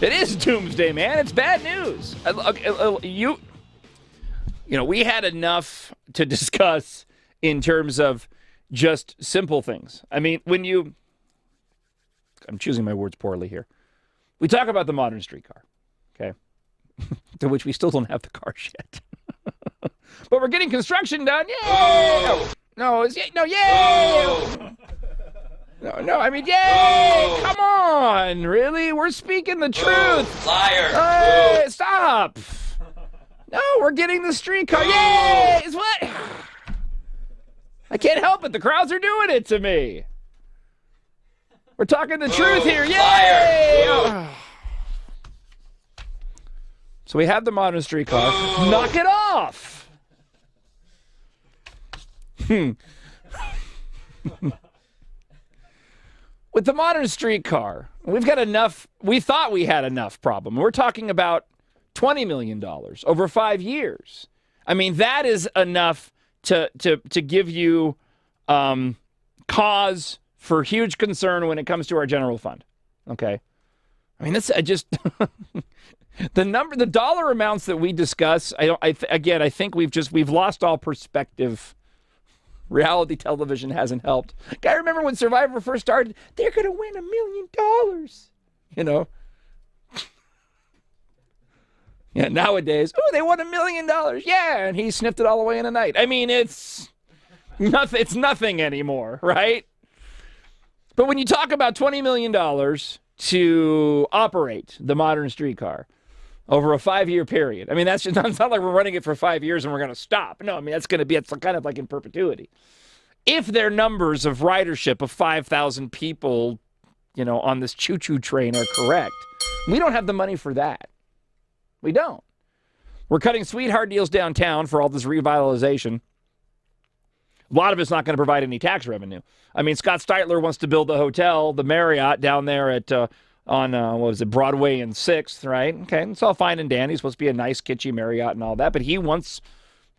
It is doomsday, man. It's bad news. We had enough to discuss in terms of just simple things. I mean, I'm choosing my words poorly here. We talk about the modern streetcar, okay, to which we still don't have the cars yet. But we're getting construction done. Yay! Oh. Yay! No, I mean, yay! Come on, really? We're speaking the truth. Liar! Hey, stop! No, we're getting the streetcar. Yay! Is what? I can't help it. The crowds are doing it to me. We're talking the truth here. Yay! So we have the modern streetcar. Knock it off. With the modern streetcar, we've got enough. We thought we had enough problem. We're talking about $20 million over 5 years. I mean, that is enough to give you cause for huge concern when it comes to our general fund. Okay, I mean, I the dollar amounts that we discuss. I think we've lost all perspective. Reality television hasn't helped. I remember when Survivor first started, they're going to win $1 million. You know? Yeah, nowadays, they won $1 million. Yeah, and he sniffed it all away in a night. I mean, it's nothing anymore, right? But when you talk about $20 million to operate the modern streetcar over a 5-year period, I mean, it's not like we're running it for 5 years and we're going to stop. No, I mean, it's kind of like in perpetuity. If their numbers of ridership of 5,000 people, on this choo-choo train are correct, we don't have the money for that. We don't. We're cutting sweetheart deals downtown for all this revitalization. A lot of it's not going to provide any tax revenue. I mean, Scott Steitler wants to build the hotel, the Marriott, down there at on Broadway and 6th, right? Okay, it's all fine and dandy. It's supposed to be a nice, kitschy Marriott and all that, but he wants,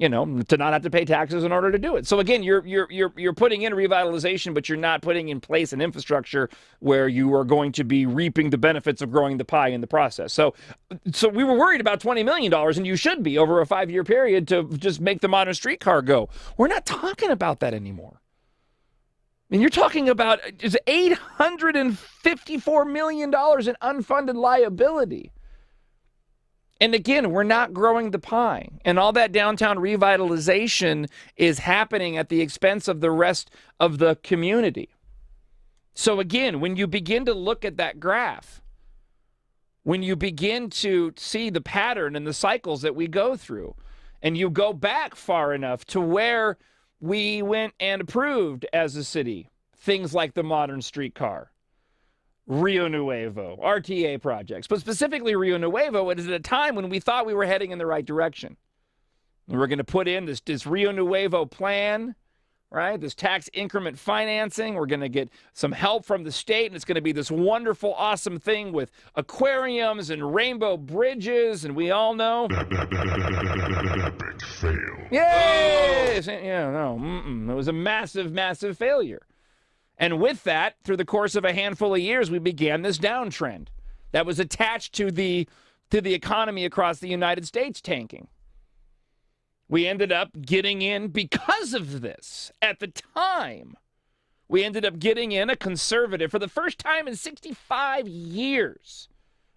to not have to pay taxes in order to do it. So again, you're putting in revitalization, but you're not putting in place an infrastructure where you are going to be reaping the benefits of growing the pie in the process. So we were worried about $20 million, and you should be over a 5-year period to just make the modern streetcar go. We're not talking about that anymore. I mean, you're talking about $854 million in unfunded liability. And again, we're not growing the pie. And all that downtown revitalization is happening at the expense of the rest of the community. So again, when you begin to look at that graph, when you begin to see the pattern and the cycles that we go through, and you go back far enough to where we went and approved as a city things like the modern streetcar, Rio Nuevo, RTA projects, but specifically Rio Nuevo, it is at a time when we thought we were heading in the right direction. And we're going to put in this Rio Nuevo plan, right? This tax increment financing. We're going to get some help from the state, and it's going to be this wonderful, awesome thing with aquariums and rainbow bridges, and we all know. Big fail. Yes! Yeah, no, it was a massive, massive failure. And with that, through the course of a handful of years, we began this downtrend that was attached to the economy across the United States tanking. We ended up getting in because of this. At the time, we ended up getting in a conservative for the first time in 65 years.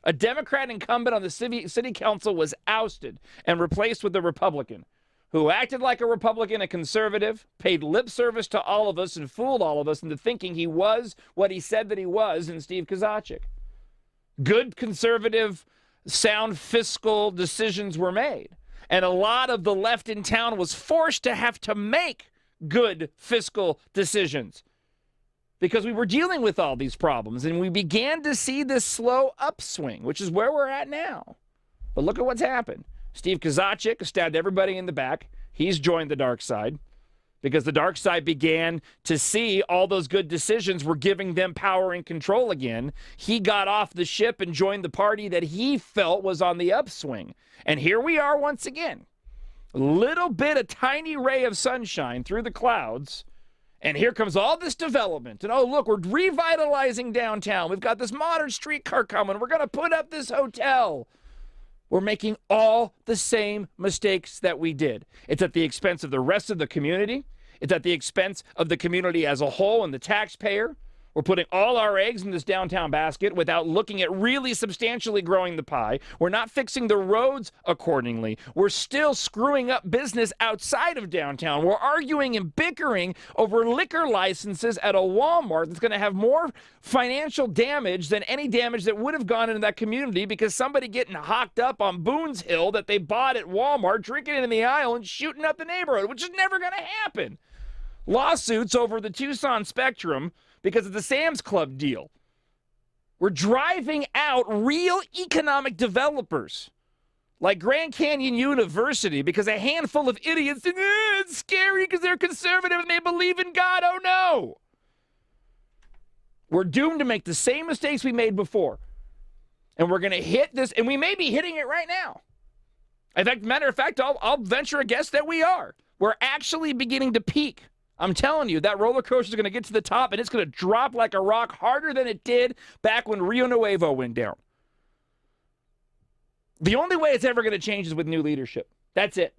A Democrat incumbent on the city council was ousted and replaced with a Republican who acted like a Republican, a conservative, paid lip service to all of us and fooled all of us into thinking he was what he said that he was in Steve Kozachik. Good conservative, sound fiscal decisions were made. And a lot of the left in town was forced to have to make good fiscal decisions because we were dealing with all these problems. And we began to see this slow upswing, which is where we're at now. But look at what's happened. Steve Kozachik stabbed everybody in the back. He's joined the dark side because the dark side began to see all those good decisions were giving them power and control again. He got off the ship and joined the party that he felt was on the upswing. And here we are once again. A tiny ray of sunshine through the clouds, And here comes all this development. And, oh, look, we're revitalizing downtown. We've got this modern streetcar coming. We're going to put up this hotel. We're making all the same mistakes that we did. It's at the expense of the rest of the community. It's at the expense of the community as a whole and the taxpayer. We're putting all our eggs in this downtown basket without looking at really substantially growing the pie. We're not fixing the roads accordingly. We're still screwing up business outside of downtown. We're arguing and bickering over liquor licenses at a Walmart that's going to have more financial damage than any damage that would have gone into that community because somebody getting hocked up on Boone's Hill that they bought at Walmart, drinking it in the aisle and shooting up the neighborhood, which is never going to happen. Lawsuits over the Tucson Spectrum because of the Sam's Club deal. We're driving out real economic developers like Grand Canyon University because a handful of idiots think it's scary because they're conservative and they believe in God. Oh, no. We're doomed to make the same mistakes we made before. And we're going to hit this, and we may be hitting it right now. In fact, matter of fact, I'll venture a guess that we are. We're actually beginning to peak. I'm telling you, that roller coaster is going to get to the top, and it's going to drop like a rock harder than it did back when Rio Nuevo went down. The only way it's ever going to change is with new leadership. That's it.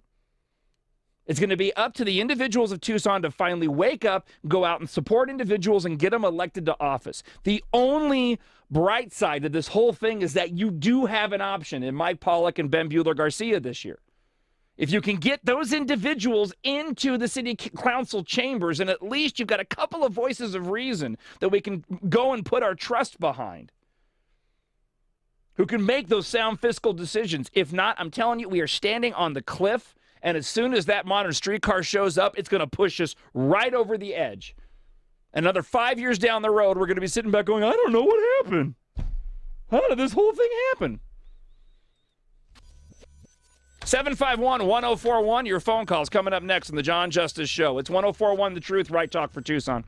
It's going to be up to the individuals of Tucson to finally wake up, go out and support individuals and get them elected to office. The only bright side of this whole thing is that you do have an option in Mike Pollock and Ben Buehler-Garcia this year. If you can get those individuals into the city council chambers, and at least you've got a couple of voices of reason that we can go and put our trust behind, who can make those sound fiscal decisions. If not, I'm telling you, we are standing on the cliff, and as soon as that modern streetcar shows up, it's going to push us right over the edge. Another 5 years down the road, we're going to be sitting back going, I don't know what happened. How did this whole thing happen? 751-1041, your phone calls coming up next on the John Justice Show. It's 1041 The Truth, Right Talk for Tucson.